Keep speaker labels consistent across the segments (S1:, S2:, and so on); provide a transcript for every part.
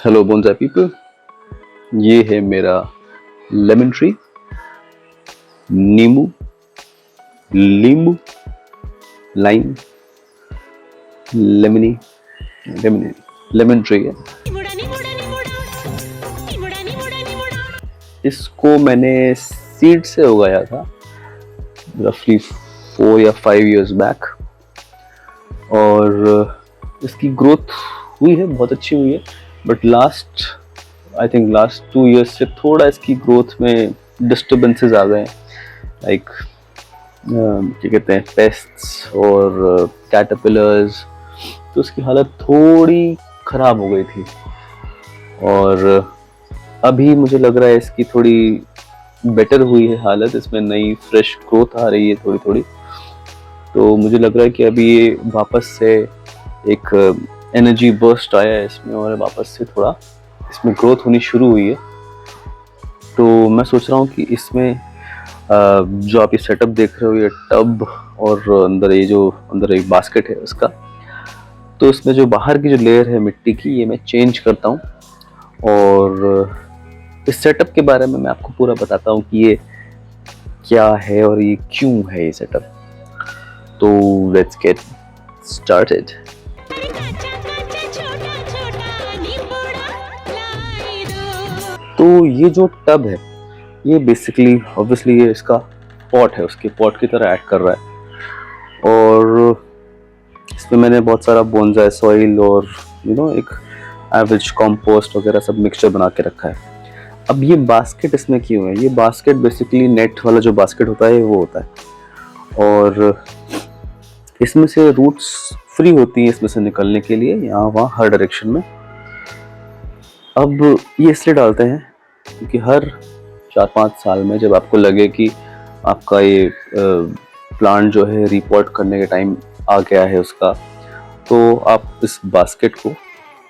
S1: Hello bonsai people, ये है मेरा लेमन ट्री, नींबू, लींबू, lime, lemony lemony lemon tree है। इसको मैंने सीड से उगाया था रफली 4 या 5 इयर्स बैक, और इसकी ग्रोथ हुई है, बहुत अच्छी हुई है। But I think last 2 years से थोड़ा इसकी ग्रोथ में डिस्टर्बेंसेस आ गए हैं, लाइक क्या कहते हैं, पेस्ट्स और कैटरपिलर्स। तो उसकी हालत थोड़ी ख़राब हो गई थी, और अभी मुझे लग रहा है इसकी थोड़ी बेटर हुई है हालत। इसमें नई फ्रेश ग्रोथ आ रही है थोड़ी थोड़ी। तो मुझे लग रहा है कि अभी ये वापस से एक एनर्जी बर्स्ट आया है इसमें, और वापस से थोड़ा इसमें ग्रोथ होनी शुरू हुई है। तो मैं सोच रहा हूँ कि इसमें जो आप ये सेटअप देख रहे हो, ये टब और अंदर ये जो अंदर एक बास्केट है उसका, तो इसमें जो बाहर की जो लेयर है मिट्टी की, ये मैं चेंज करता हूँ। और इस सेटअप के बारे में मैं आपको पूरा बताता हूँ कि ये क्या है और ये क्यों है ये सेटअप। तो लेट्स गेट स्टार्टेड। तो ये जो टब है, ये बेसिकली ऑब्वियसली ये इसका पॉट है, उसके पॉट की तरह ऐड कर रहा है। और इसमें मैंने बहुत सारा बोनसाई सॉइल और एक एवरेज कंपोस्ट वगैरह सब मिक्सचर बना के रखा है। अब ये बास्केट इसमें क्यों है? ये बास्केट बेसिकली नेट वाला जो बास्केट होता है वो होता है, और इसमें से रूट्स फ्री होती हैं इसमें से निकलने के लिए, यहाँ वहाँ हर डायरेक्शन में। अब ये इसलिए डालते हैं क्योंकि हर 4-5 साल में जब आपको लगे कि आपका ये प्लांट जो है रिपोर्ट करने के टाइम आ गया है उसका, तो आप इस बास्केट को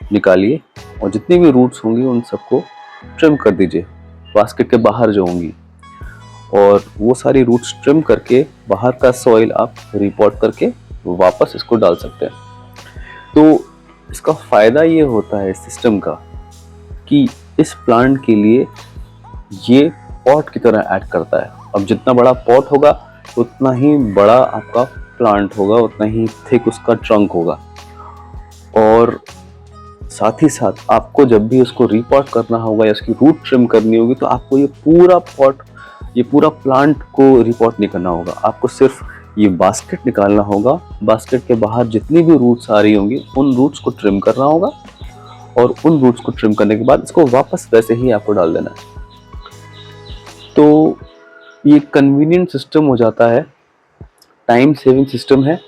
S1: निकालिए और जितनी भी रूट्स होंगी उन सबको ट्रिम कर दीजिए बास्केट के बाहर जो होंगी, और वो सारी रूट्स ट्रिम करके बाहर का सॉइल आप रिपोर्ट करके वापस इसको डाल सकते हैं। तो इसका फ़ायदा ये होता है इस सिस्टम का कि इस प्लांट के लिए ये पॉट की तरह ऐड करता है। अब जितना बड़ा पॉट होगा उतना ही बड़ा आपका प्लांट होगा, उतना ही थिक उसका ट्रंक होगा। और साथ ही साथ आपको जब भी उसको रिपॉट करना होगा या उसकी रूट ट्रिम करनी होगी, तो आपको ये पूरा प्लांट को रिपॉट नहीं करना होगा। आपको सिर्फ ये बास्केट निकालना होगा, बास्केट के बाहर जितनी भी रूट्स आ रही होंगी उन रूट्स को ट्रिम करना होगा, और उन रूट्स को ट्रिम करने के बाद इसको वापस वैसे ही आपको डाल देना है। तो ये कन्वीनियंट सिस्टम हो जाता है, टाइम सेविंग सिस्टम है,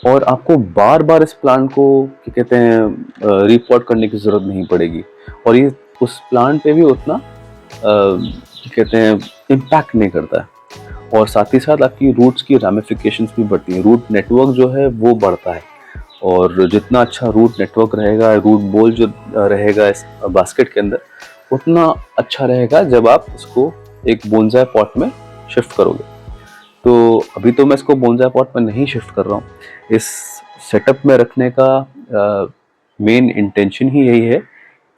S1: और आपको बार बार इस प्लांट को क्या कहते हैं रिपोर्ट करने की ज़रूरत नहीं पड़ेगी, और ये उस प्लांट पे भी उतना क्या कहते हैं इम्पैक्ट नहीं करता है। और साथ ही साथ आपकी रूट्स की रामिफिकेशंस भी बढ़ती हैं, रूट नेटवर्क जो है वो बढ़ता है। और जितना अच्छा रूट नेटवर्क रहेगा, रूट बॉल जो रहेगा इस बास्केट के अंदर, उतना अच्छा रहेगा जब आप इसको एक बोनसाई पॉट में शिफ्ट करोगे। तो अभी तो मैं इसको बोनसाई पॉट में नहीं शिफ्ट कर रहा हूँ। इस सेटअप में रखने का मेन इंटेंशन ही यही है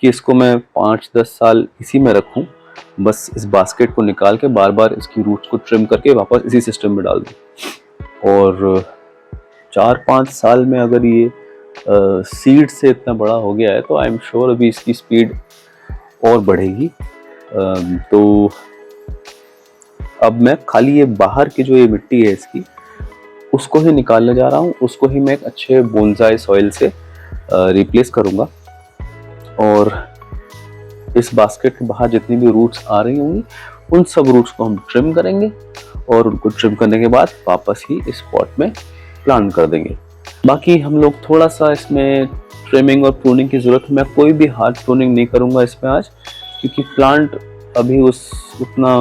S1: कि इसको मैं 5-10 साल इसी में रखूँ, बस इस बास्केट को निकाल के बार बार इसकी रूट्स को ट्रिम करके वापस इसी सिस्टम में डाल दूँ। और 4-5 साल में अगर ये सीड से इतना बड़ा हो गया है, तो आई एम श्योर अभी इसकी स्पीड और बढ़ेगी। तो अब मैं खाली ये बाहर की जो ये मिट्टी है इसकी, उसको ही निकालने जा रहा हूँ। उसको ही मैं एक अच्छे बोनसाई सॉइल से रिप्लेस करूँगा, और इस बास्केट के बाहर जितनी भी रूट्स आ रही होंगी उन सब रूट्स को हम ट्रिम करेंगे, और उनको ट्रिम करने के बाद वापस ही इस पॉट में प्लांट कर देंगे। बाकी हम लोग थोड़ा सा इसमें ट्रिमिंग और प्रूनिंग की ज़रूरत है। मैं कोई भी हार्ड प्रूनिंग नहीं करूँगा इसमें आज, क्योंकि प्लांट अभी उतना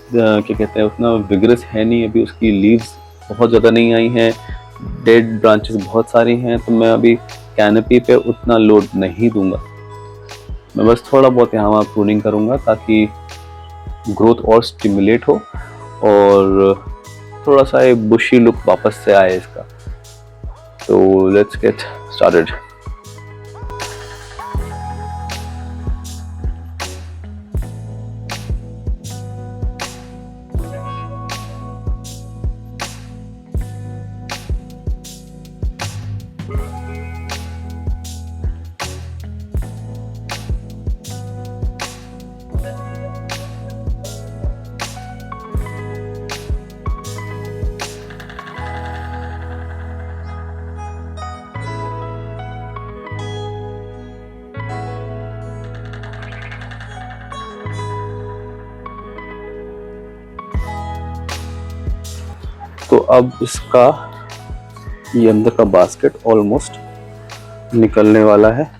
S1: क्या कहते हैं उतना विगरस है नहीं। अभी उसकी लीव्स बहुत ज़्यादा नहीं आई हैं, डेड ब्रांचेस बहुत सारी हैं, तो मैं अभी कैनपी पे उतना लोड नहीं दूंगा। मैं बस थोड़ा बहुत यहाँ वहाँ प्रूनिंग करूँगा ताकि ग्रोथ और स्टिमुलेट हो, और थोड़ा सा एक बुशी लुक वापस से आए इसका। तो लेट्स गेट स्टार्टेड। तो अब इसका ये अंदर का बास्केट ऑलमोस्ट निकलने वाला है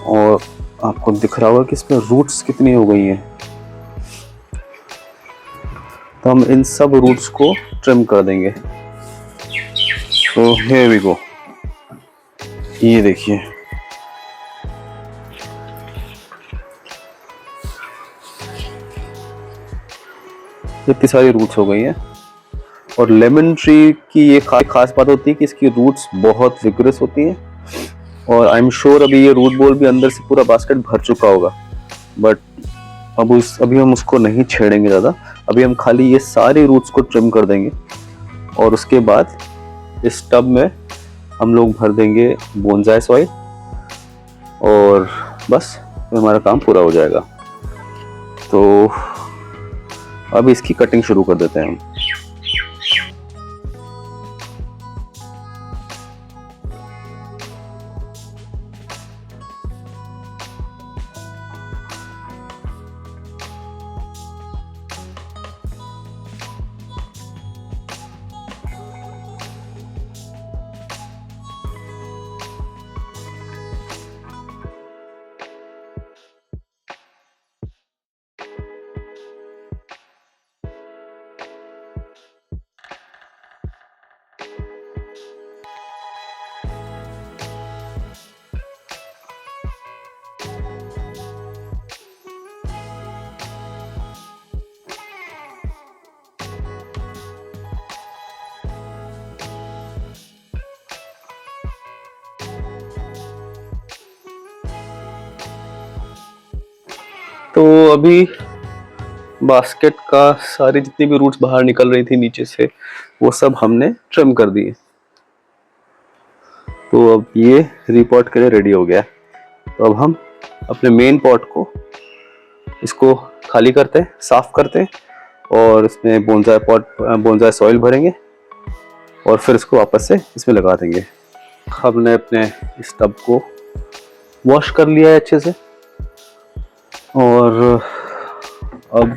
S1: और आपको दिख रहा होगा कि इसमें रूट्स कितनी हो गई हैं। तो हम इन सब रूट्स को ट्रिम कर देंगे। तो हियर वी गो, ये देखिए इतनी सारी रूट्स हो गई हैं। और लेमन ट्री की ये खास बात होती है कि इसकी रूट्स बहुत विगरस होती हैं और आई एम श्योर अभी ये रूट बॉल भी अंदर से पूरा बास्केट भर चुका होगा, बट अभी हम उसको नहीं छेड़ेंगे ज़्यादा। अभी हम खाली ये सारी रूट्स को ट्रिम कर देंगे और उसके बाद इस टब में हम लोग भर देंगे बोनसाई सॉइल और बस हमारा काम पूरा हो जाएगा। तो अब इसकी कटिंग शुरू कर देते हैं हम। तो अभी बास्केट का सारी जितनी भी रूट्स बाहर निकल रही थी नीचे से वो सब हमने ट्रिम कर दिए। तो अब ये रीपॉट के लिए रेडी हो गया। तो अब हम अपने मेन पॉट को इसको खाली करते हैं, साफ करते हैं और इसमें बोनसाई सॉइल भरेंगे और फिर इसको वापस से इसमें लगा देंगे। हमने अपने इस टब को वॉश कर लिया है अच्छे से और अब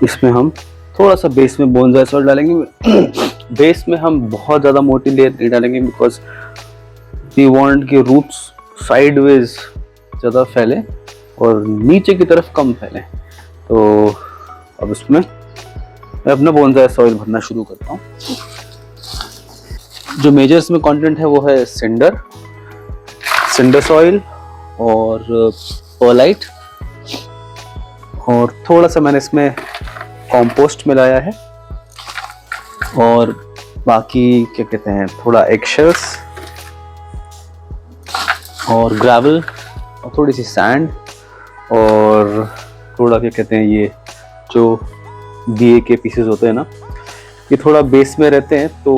S1: इसमें हम थोड़ा सा बेस में बोनसाई सॉइल डालेंगे। बेस में हम बहुत ज़्यादा मोटी लेयर नहीं डालेंगे बिकॉज वी वांट कि रूट्स साइडवेज ज़्यादा फैले और नीचे की तरफ कम फैले। तो अब इसमें मैं अपना बोनसाई सॉइल भरना शुरू करता हूँ। जो मेजर इसमें कंटेंट है वो है सिंडर सॉइल और पर्लाइट और थोड़ा सा मैंने इसमें कंपोस्ट मिलाया है और बाकी क्या कहते हैं थोड़ा एगशेल्स और ग्रेवल और थोड़ी सी सैंड और थोड़ा क्या कहते हैं ये जो दिए के पीसेस होते हैं ना, ये थोड़ा बेस में रहते हैं तो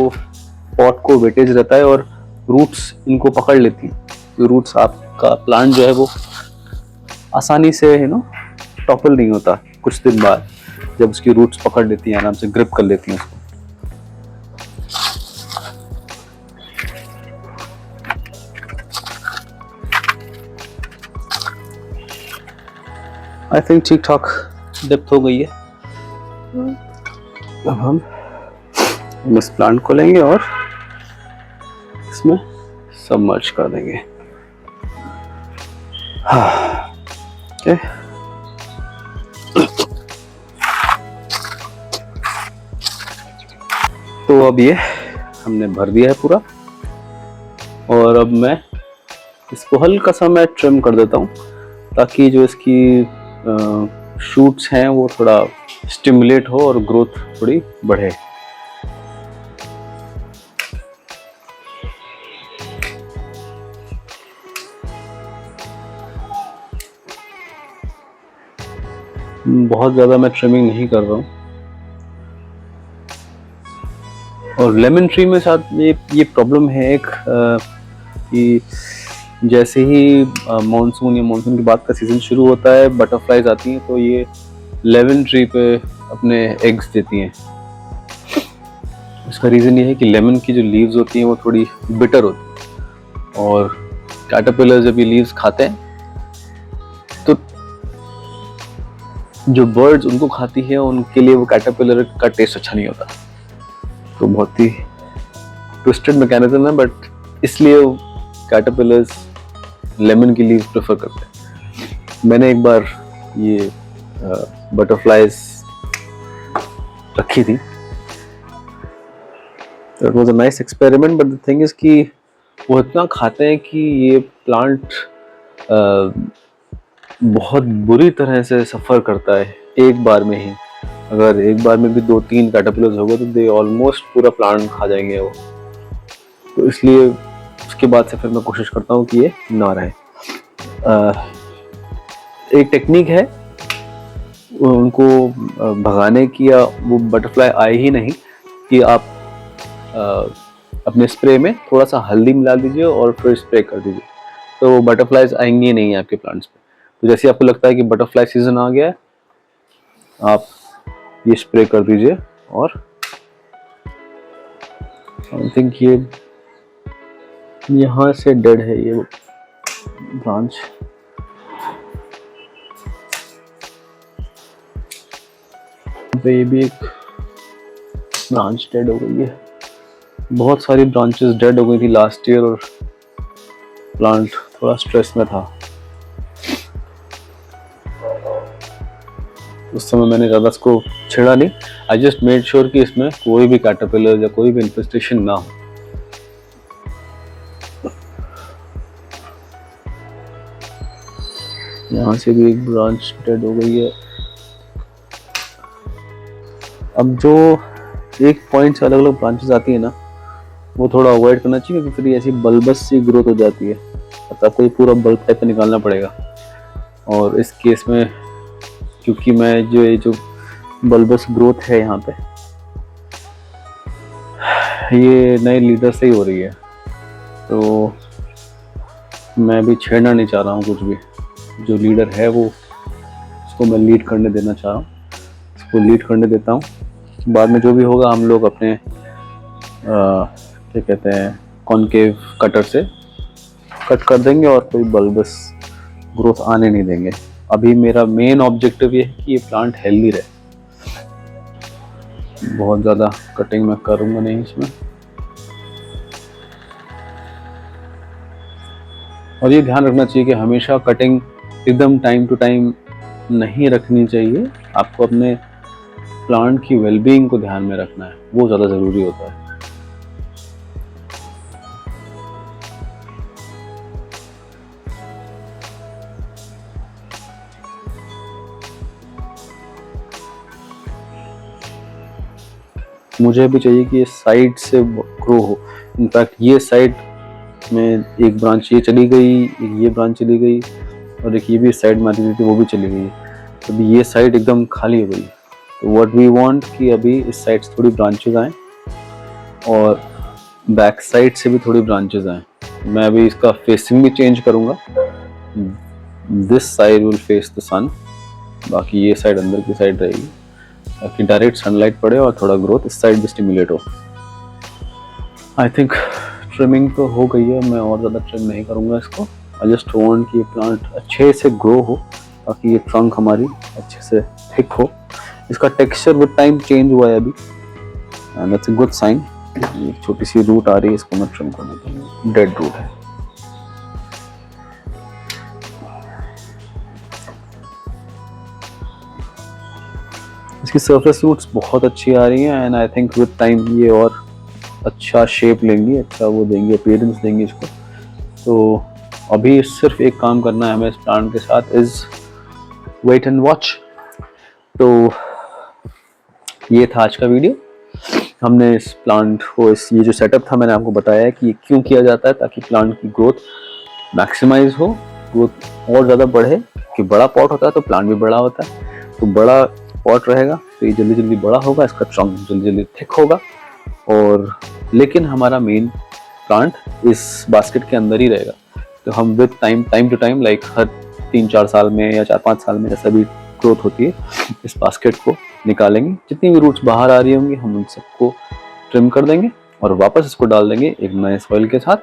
S1: पॉट को वेटेज रहता है और रूट्स इनको पकड़ लेती हैं। तो रूट्स आपका प्लांट जो है वो आसानी से टॉपल नहीं होता कुछ दिन बाद, जब उसकी रूट्स पकड़ लेती हैं, आराम से ग्रिप कर लेती हैं उसको। आई थिंक ठीक ठाक डेप्थ हो गई है। अब हम इस प्लांट को लेंगे और इसमें सबमर्ज कर देंगे। ओके, तो अब ये हमने भर दिया है पूरा और अब मैं इसको हल्का सा मैं ट्रिम कर देता हूँ ताकि जो इसकी शूट्स हैं वो थोड़ा स्टिमुलेट हो और ग्रोथ थोड़ी बढ़े। बहुत ज़्यादा मैं ट्रिमिंग नहीं कर रहा हूँ। और लेमन ट्री में साथ ये प्रॉब्लम है एक कि जैसे ही मानसून की बात का सीज़न शुरू होता है, बटरफ्लाइज आती हैं तो ये लेमन ट्री पे अपने एग्स देती हैं। इसका रीज़न ये है कि लेमन की जो लीव्स होती हैं वो थोड़ी बिटर होती हैं और कैटरपिलर जब ये लीव्स खाते हैं जो बर्ड्स उनको खाती है उनके लिए वो कैटरपिलर का टेस्ट अच्छा नहीं होता। तो बहुत ही ट्विस्टेड मैकेनिज्म है, बट इसलिए कैटरपिलर्स लेमन की लीव्स प्रेफर करते हैं। मैंने एक बार ये बटरफ्लाइज रखी थी, it was a nice experiment, but the thing is कि वो इतना खाते हैं कि ये प्लांट बहुत बुरी तरह से सफ़र करता है एक बार में ही। अगर एक बार में भी 2-3 कैटरपिलर्स हो गए तो दे ऑलमोस्ट पूरा प्लांट खा जाएंगे वो। तो इसलिए उसके बाद से फिर मैं कोशिश करता हूँ कि ये ना रहे। एक टेक्निक है उनको भगाने की, या वो बटरफ्लाई आए ही नहीं, कि आप अपने स्प्रे में थोड़ा सा हल्दी मिला दीजिए और फिर स्प्रे कर दीजिए, तो वो बटरफ्लाइज आएंगी नहीं आपके प्लांट्स पे। तो जैसे आपको लगता है कि बटरफ्लाई सीजन आ गया है, आप ये स्प्रे कर दीजिए। और आई थिंक ये यहाँ से डेड है ये ब्रांच। ये भी एक ब्रांच डेड हो गई है। बहुत सारी ब्रांचेस डेड हो गई थी लास्ट ईयर और प्लांट थोड़ा स्ट्रेस में था। उस समय मैंने ज़्यादा इसको छेड़ा नहीं। आई जस्ट मेड श्योर कि इसमें कोई भी कैटरपिलर या कोई भी इन्फेस्टेशन ना हो। यहाँ से भी एक ब्रांच डेड हो गई है। अब जो एक पॉइंट से अलग अलग ब्रांचेस आती है ना, वो थोड़ा अवॉइड करना चाहिए, क्योंकि फिर ऐसी बल्बस सी ग्रोथ हो जाती है, मतलब कोई पूरा बल्ब टाइप का निकालना पड़ेगा। और इस केस में क्योंकि मैं जो बल्बस ग्रोथ है यहाँ पे, ये नए लीडर से ही हो रही है, तो मैं भी छेड़ना नहीं चाह रहा हूँ कुछ भी। जो लीडर है वो, उसको मैं लीड करने देना चाह रहा हूँ, उसको लीड करने देता हूँ। बाद में जो भी होगा हम लोग अपने क्या कहते हैं कॉनकेव कटर से कट कर देंगे और कोई बल्बस ग्रोथ आने नहीं देंगे। अभी मेरा मेन ऑब्जेक्टिव ये है कि ये प्लांट हेल्दी रहे। बहुत ज़्यादा कटिंग मैं करूँगा नहीं इसमें। और ये ध्यान रखना चाहिए कि हमेशा कटिंग एकदम टाइम टू टाइम नहीं रखनी चाहिए। आपको अपने प्लांट की वेलबीइंग को ध्यान में रखना है, वो ज़्यादा ज़रूरी होता है। मुझे भी चाहिए कि ये साइड से ग्रो हो। इनफैक्ट ये साइड में एक ब्रांच ये चली गई, एक ये ब्रांच चली गई, और एक ये भी साइड में आती थी वो भी चली गई। अभी ये साइड एकदम खाली हो गई। तो व्हाट वी वांट कि अभी इस साइड से थोड़ी ब्रांचेज आएँ और बैक साइड से भी थोड़ी ब्रांचेज आएँ। मैं अभी इसका फेसिंग भी चेंज करूँगा। This side will face the sun, बाकी ये साइड अंदर की साइड रहेगी, ताकि डायरेक्ट सनलाइट पड़े और थोड़ा ग्रोथ इस साइड भी स्टिमुलेट हो। आई थिंक ट्रिमिंग तो हो गई है, मैं और ज़्यादा ट्रिम नहीं करूँगा इसको। आई जस्ट वांट कि ये प्लांट अच्छे से ग्रो हो, ताकि ये ट्रंक हमारी अच्छे से थिक हो। इसका टेक्सचर विद टाइम चेंज हुआ है अभी, and that's a good sign. एक छोटी सी रूट आ रही है, इसको मैं ट्रिम कर देता हूँ, डेड रूट है। इसकी सरफेस रूट्स बहुत अच्छी आ रही हैं, and I think with time ये और अच्छा शेप लेंगी, अच्छा वो देंगी, अपीयरेंस देंगी इसको। तो अभी सिर्फ एक काम करना है हमें इस प्लांट के साथ, इज वेट एंड वॉच। तो ये था आज का वीडियो। हमने इस प्लांट को, ये जो सेटअप था मैंने आपको बताया है कि क्यों किया जाता है, ताकि प्लांट की ग्रोथ मैक्सिमाइज हो, ग्रोथ और ज़्यादा बढ़े। कि बड़ा पॉट होता है तो प्लांट भी बड़ा होता है, तो बड़ा पॉट रहेगा तो ये जल्दी जल्दी बड़ा होगा, इसका ट्रंक जल्दी जल्दी थिक होगा। और लेकिन हमारा मेन प्लांट इस बास्केट के अंदर ही रहेगा। तो हम with time to time, like हर 3-4 साल में या 4-5 साल में जैसा भी ग्रोथ होती है, इस बास्केट को निकालेंगे। जितनी भी रूट्स बाहर आ रही होंगी हम उन सबको ट्रिम कर देंगे और वापस इसको डाल देंगे एक नए सॉइल के साथ,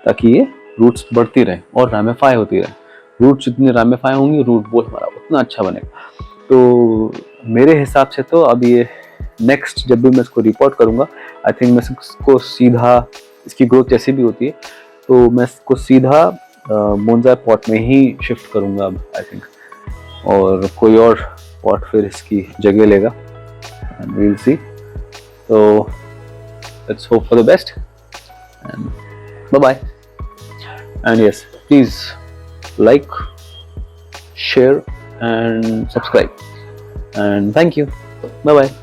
S1: ताकि ये रूट्स बढ़ती रहे और रामिफाई होती रहे। रूट्स जितनी रामिफाई होंगी, रूट बोल हमारा उतना अच्छा बनेगा। तो मेरे हिसाब से तो अब ये नेक्स्ट जब भी मैं इसको रिपोर्ट करूँगा, आई थिंक मैं इसको सीधा, इसकी ग्रोथ जैसी भी होती है तो मैं इसको सीधा बोनसाई पॉट में ही शिफ्ट करूँगा अब आई थिंक, और कोई और पॉट फिर इसकी जगह लेगा एंड वी विल सी। तो let's hope for the best and bye bye. And yes, please like, share and subscribe, and thank you. Bye bye.